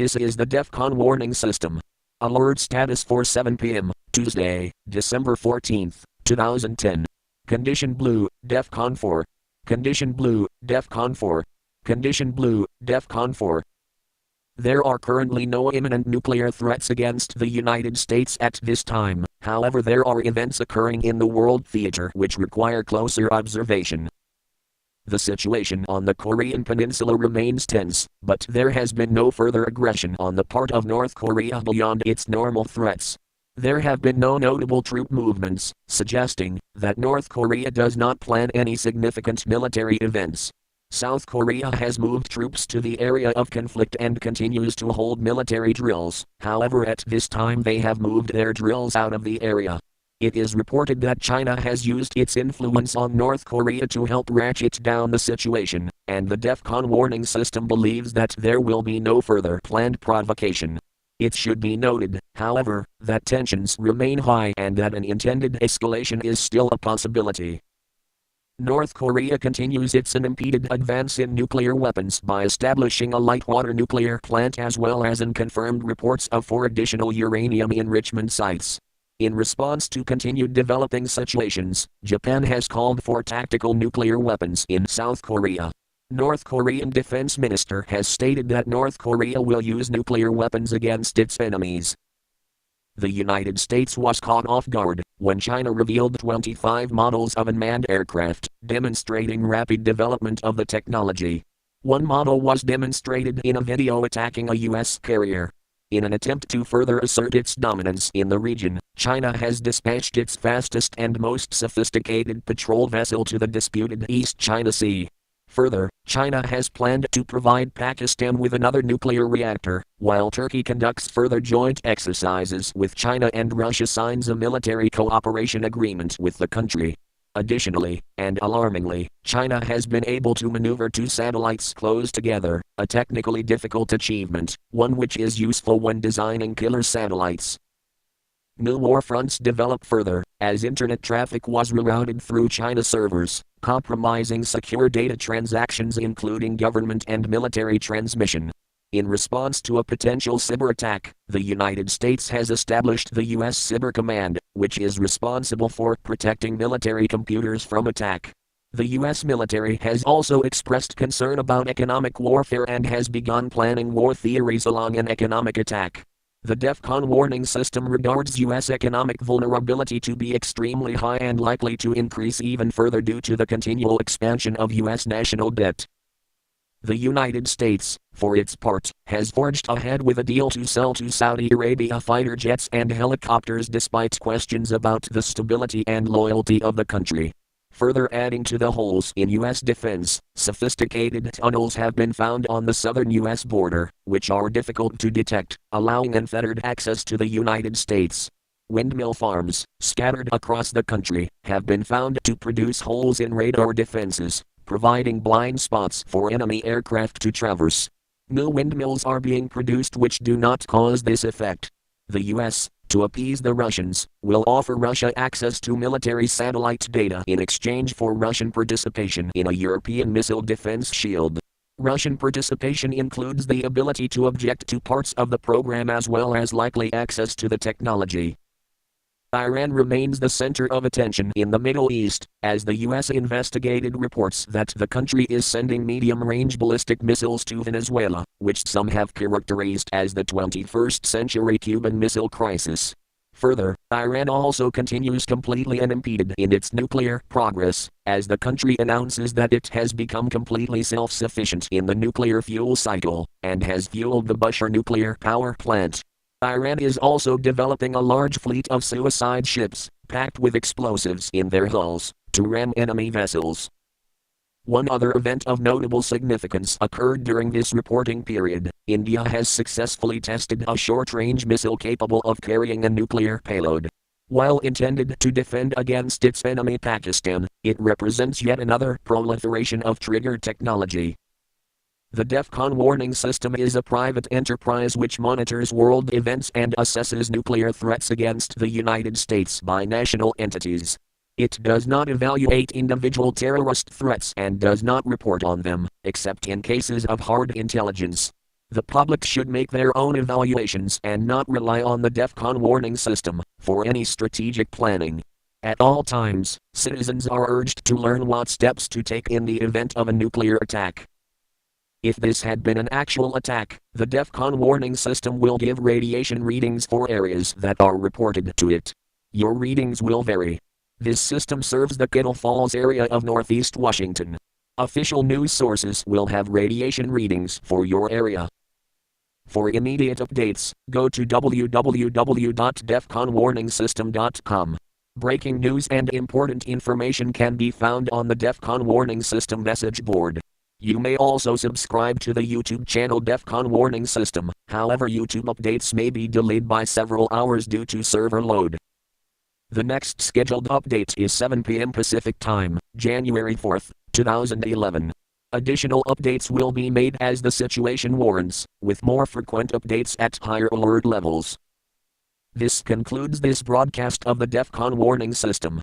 This is the Defcon warning system. Alert status for 7 p.m., Tuesday, December 14, 2010. Condition blue, Defcon 4. Condition blue, Defcon 4. Condition blue, Defcon 4. There are currently no imminent nuclear threats against the United States at this time, however there are events occurring in the world theater which require closer observation. The situation on the Korean Peninsula remains tense, but there has been no further aggression on the part of North Korea beyond its normal threats. There have been no notable troop movements, suggesting that North Korea does not plan any significant military events. South Korea has moved troops to the area of conflict and continues to hold military drills, however at this time they have moved their drills out of the area. It is reported that China has used its influence on North Korea to help ratchet down the situation, and the Defcon warning system believes that there will be no further planned provocation. It should be noted, however, that tensions remain high and that an intended escalation is still a possibility. North Korea continues its unimpeded advance in nuclear weapons by establishing a light water nuclear plant as well as in confirmed reports of 4 additional uranium enrichment sites. In response to continued developing situations, Japan has called for tactical nuclear weapons in South Korea. North Korean Defense Minister has stated that North Korea will use nuclear weapons against its enemies. The United States was caught off guard when China revealed 25 models of unmanned aircraft, demonstrating rapid development of the technology. One model was demonstrated in a video attacking a U.S. carrier. In an attempt to further assert its dominance in the region, China has dispatched its fastest and most sophisticated patrol vessel to the disputed East China Sea. Further, China has planned to provide Pakistan with another nuclear reactor, while Turkey conducts further joint exercises with China and Russia signs a military cooperation agreement with the country. Additionally, and alarmingly, China has been able to maneuver 2 satellites close together, a technically difficult achievement, one which is useful when designing killer satellites. New war fronts develop further, as internet traffic was rerouted through China servers, compromising secure data transactions including government and military transmission. In response to a potential cyber attack, the United States has established the U.S. Cyber Command, which is responsible for protecting military computers from attack. The U.S. military has also expressed concern about economic warfare and has begun planning war theories along an economic attack. The Defcon warning system regards U.S. economic vulnerability to be extremely high and likely to increase even further due to the continual expansion of U.S. national debt. The United States, for its part, has forged ahead with a deal to sell to Saudi Arabia fighter jets and helicopters despite questions about the stability and loyalty of the country. Further adding to the holes in U.S. defense, sophisticated tunnels have been found on the southern U.S. border, which are difficult to detect, allowing unfettered access to the United States. Windmill farms, scattered across the country, have been found to produce holes in radar defenses, providing blind spots for enemy aircraft to traverse. New windmills are being produced which do not cause this effect. The U.S., to appease the Russians, will offer Russia access to military satellite data in exchange for Russian participation in a European missile defense shield. Russian participation includes the ability to object to parts of the program as well as likely access to the technology. Iran remains the center of attention in the Middle East, as the U.S. investigated reports that the country is sending medium-range ballistic missiles to Venezuela, which some have characterized as the 21st century Cuban Missile Crisis. Further, Iran also continues completely unimpeded in its nuclear progress, as the country announces that it has become completely self-sufficient in the nuclear fuel cycle, and has fueled the Bushehr nuclear power plant. Iran is also developing a large fleet of suicide ships, packed with explosives in their hulls, to ram enemy vessels. One other event of notable significance occurred during this reporting period. India has successfully tested a short-range missile capable of carrying a nuclear payload. While intended to defend against its enemy Pakistan, it represents yet another proliferation of trigger technology. The Defcon warning system is a private enterprise which monitors world events and assesses nuclear threats against the United States by national entities. It does not evaluate individual terrorist threats and does not report on them, except in cases of hard intelligence. The public should make their own evaluations and not rely on the Defcon warning system for any strategic planning. At all times, citizens are urged to learn what steps to take in the event of a nuclear attack. If this had been an actual attack, the Defcon warning system will give radiation readings for areas that are reported to it. Your readings will vary. This system serves the Kittle Falls area of Northeast Washington. Official news sources will have radiation readings for your area. For immediate updates, go to www.defconwarningsystem.com. Breaking news and important information can be found on the Defcon Warning System message board. You may also subscribe to the YouTube channel Defcon Warning System, however YouTube updates may be delayed by several hours due to server load. The next scheduled update is 7 p.m. Pacific Time, January 4, 2011. Additional updates will be made as the situation warrants, with more frequent updates at higher alert levels. This concludes this broadcast of the Defcon Warning System.